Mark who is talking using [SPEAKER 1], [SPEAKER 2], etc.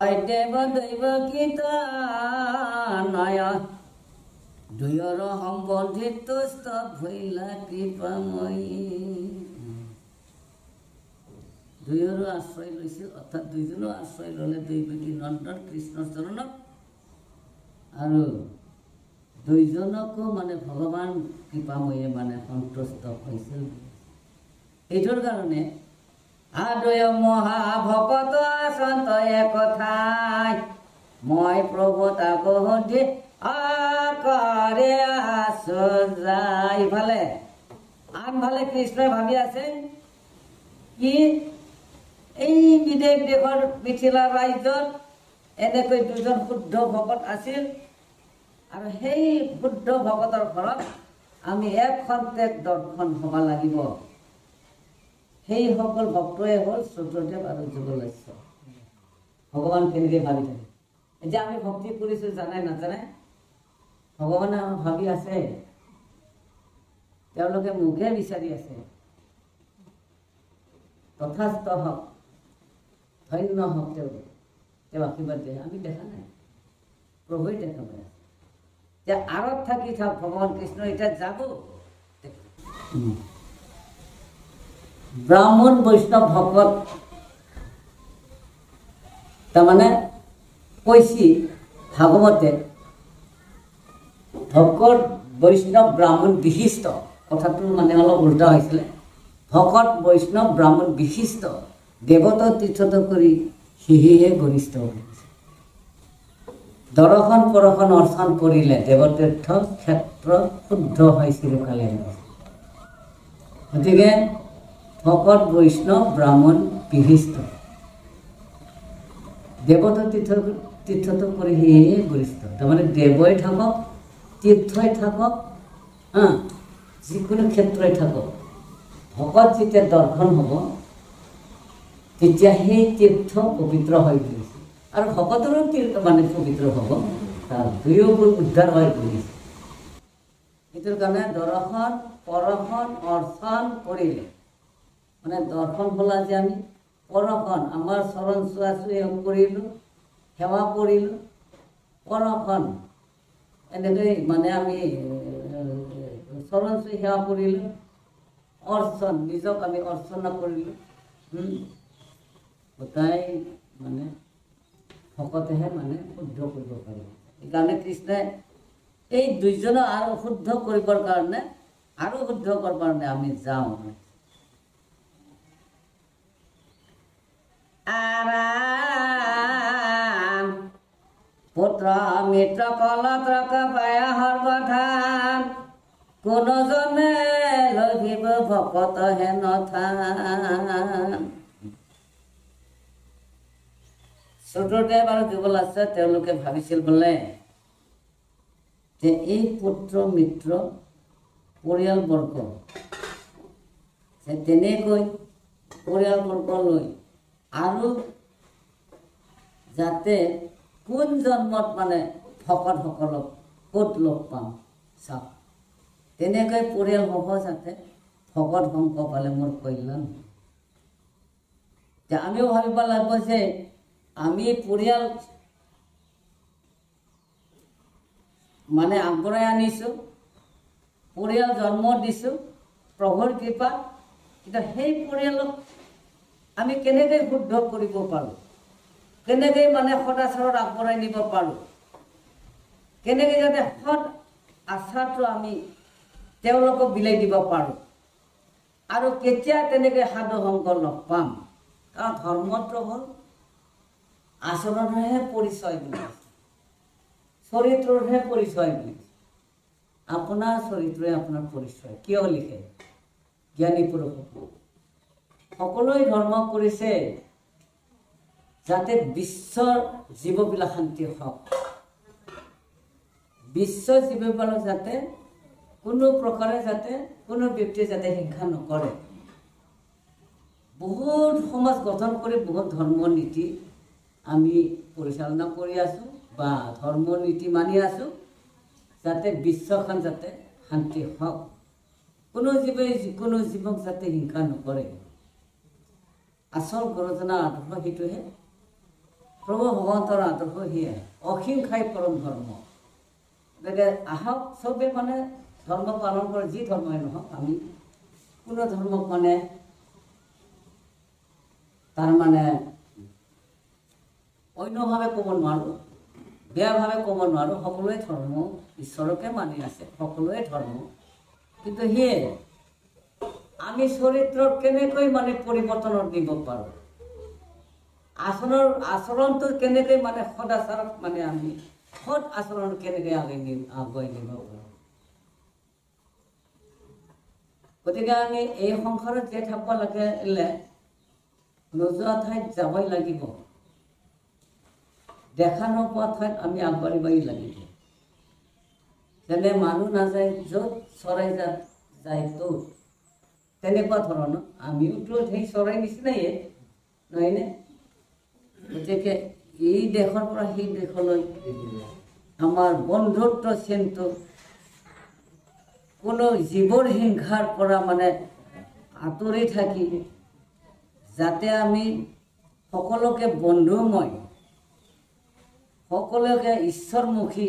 [SPEAKER 1] দেৱ দৈৱ গীতা নয় দুয়ৰ সম্বন্ধিত তুষ্ট ভৈলা কৃপাময়ী দুয়ৰো আশ্ৰয় লৈছিল অৰ্থাৎ দুইজনো আশ্ৰয় ল'লে দৈৱকী নন্দন কৃষ্ণৰ চৰণত আৰু দুইজনকো মানে ভগৱান কৃপাময়ে মানে সন্তুষ্ট হৈছিল এইটোৰ কাৰণে আদয় মহাভকত সন্ত একঠাই মই প্ৰভু তাক সুধি আকাৰে আছো যায় ইফালে আনফালে কৃষ্ণই ভাবি আছে কি এই বিদেশ দেশৰ মিথিলা ৰাজ্যত এনেকৈ দুজন শুদ্ধ ভকত আছিল আৰু সেই শুদ্ধ ভকতৰ ঘৰত আমি এক খন্তেক দৰ্শন হ'ব লাগিব সেই সকল ভক্তই হ'ল চতুৰ্দেৱ আৰু যুগলস্য ভগৱান কেনেকৈ ভাবি থাকে যে আমি ভক্তি কৰিছোঁ জানাই নাজানে ভগৱানে ভাবি আছে তেওঁলোকে মোকে বিচাৰি আছে তথাস্থ হওক ধন্য হওক তেওঁ আশীৰ্বাদ দিয়ে আমি দেখা নাই প্ৰভুৱে দেখা পাই আছে যে আঁৰত থাকি থাক ভগৱান কৃষ্ণ এতিয়া যাব ব্ৰাহ্মণ বৈষ্ণৱ ভকত তাৰমানে কৈছি ভাগৱতে ভকত বৈষ্ণৱ ব্ৰাহ্মণ বিশিষ্ট কথাটো মানে অলপ উল্টা হৈছিলে ভকত বৈষ্ণৱ ব্ৰাহ্মণ বিশিষ্ট দেৱতা তীৰ্থত কৰি সিহিহে গৰিষ্ঠ দৰ্শন পৰশন অৰ্চন কৰিলে দেৱতীৰ্থ ক্ষেত্ৰ শুদ্ধ হয় চিৰকালে গতিকে ভকত বৈষ্ণৱ ব্ৰাহ্মণ বিশিষ্ট দেৱতা তীৰ্থত কৰি সিহিহে গৰিষ্ঠ তাৰমানে দেৱই থাকক তীৰ্থই থাকক যিকোনো ক্ষেত্ৰই থাকক ভকত যেতিয়া দৰ্শন হ'ব তেতিয়া সেই তীৰ্থ পবিত্ৰ হৈ পৰিছে আৰু ভকতৰো তীৰ্থ মানে পবিত্ৰ হ'ব তাৰ দুয়োবোৰ উদ্ধাৰ হৈ পৰিছে এইটোৰ কাৰণে দৰ্শন পৰশন অৰ্চন কৰিলে মানে দৰ্শন হ'লা যে আমি পৰশন আমাৰ চৰণ চোৱা চুই কৰিলোঁ সেৱা কৰিলোঁ পৰশন এনেকৈ মানে আমি চৰণ চুই সেৱা কৰিলোঁ অৰ্চন নিজক আমি অৰ্চনা কৰিলোঁ গোটাই মানে ভকতেহে মানে শুদ্ধ কৰিব পাৰিব সেইকাৰণে কৃষ্ণই এই দুইজনক আৰু শুদ্ধ কৰিবৰ কাৰণে আৰু শুদ্ধ কৰিবৰ কাৰণে আমি যাওঁ আৰাম পুত্ৰ মিত্ৰ কলত্ৰক পায় সৰ্বধাম কোনোজনে লভিব ভকত হেন থান চতুৰ্দেৱ আৰু যুগলস্য তেওঁলোকে ভাবিছিল বোলে যে এই পুত্ৰ মিত্ৰ পৰিয়ালবৰ্গ তেনেকৈ পৰিয়ালবৰ্গ লৈ আৰু যাতে কোন জন্মত মানে ভকতসকলক ক'ত লগ পাম চাওক তেনেকৈ পৰিয়াল হ'ব যাতে ভকত সংগ পালে মোৰ কল্যাণ যে আমিও ভাবিব লাগিব যে আমি পৰিয়াল মানে আগবঢ়াই আনিছোঁ পৰিয়াল জন্ম দিছোঁ প্ৰভুৰ কৃপা কিন্তু সেই পৰিয়ালক আমি কেনেকৈ শুদ্ধ কৰিব পাৰোঁ কেনেকৈ মানে সদাচাৰত আগবঢ়াই নিব পাৰোঁ কেনেকৈ যাতে সৎ আচাৰটো আমি তেওঁলোকক বিলাই দিব পাৰোঁ আৰু কেতিয়া তেনেকৈ সাধু সংগ লগ পাম কাৰণ ধৰ্মটো হ'ল আচৰণৰহে পৰিচয় বুলি চৰিত্ৰৰহে পৰিচয় বুলি আপোনাৰ চৰিত্ৰই আপোনাৰ পৰিচয় কিয় লিখে জ্ঞানী পুৰুষ সকলোৱে ধৰ্ম কৰিছে যাতে বিশ্বৰ জীৱবিলাক শান্তি হওক বিশ্ব জীৱবিলাক যাতে কোনো প্ৰকাৰে যাতে কোনো ব্যক্তিয়ে যাতে হিংসা নকৰে বহুত সমাজ গঠন কৰি বহুত ধৰ্ম নীতি আমি পৰিচালনা কৰি আছোঁ বা ধৰ্ম নীতি মানি আছোঁ যাতে বিশ্বখন যাতে শান্তি হওক কোনো জীৱে কোনো জীৱক যাতে হিংসা নকৰে আচল গৰজনা আদৰ্শ সেইটোহে প্ৰভু ভগৱন্তৰ আদৰ্শ সেয়াই অহিংসাই পৰম ধৰ্ম। গতিকে আহক চবে মানে ধৰ্ম পালন কৰে, যি ধৰ্মই নহওক আমি কোনো ধৰ্মক মানে তাৰমানে অন্যভাৱে ক'ব নোৱাৰোঁ, বেয়াভাৱে ক'ব নোৱাৰোঁ। সকলোৱে ধৰ্ম ঈশ্বৰকে মানি আছে, সকলোৱে ধৰ্ম। কিন্তু সেয়ে আমি চৰিত্ৰত কেনেকৈ মানে পৰিৱৰ্তনত দিব পাৰোঁ, আচৰণটো কেনেকৈ মানে সদাচাৰত মানে আমি সৎ আচৰণ কেনেকৈ আগুৱাই নিব পাৰোঁ। গতিকে আমি এই সংসাৰত জীয়াই থাকিব লাগিলে নোযোৱা ঠাইত যাবই লাগিব, দেখা নোপোৱা ঠাইত আমি আগবাঢ়িবই লাগিব। যেনে মানুহ নাযায় য'ত চৰাই যায় ত'ত, তেনেকুৱা ধৰণৰ আমিওতো সেই চৰাই নিচিনাই, নহয়নে? গতিকে এই দেশৰ পৰা সেই দেশলৈ আমাৰ বন্ধুত্ব চিনটো কোনো জীৱৰ হিংসাৰ পৰা মানে আঁতৰি থাকি যাতে আমি সকলোকে বন্ধুময়, সকলোকে ঈশ্বৰমুখী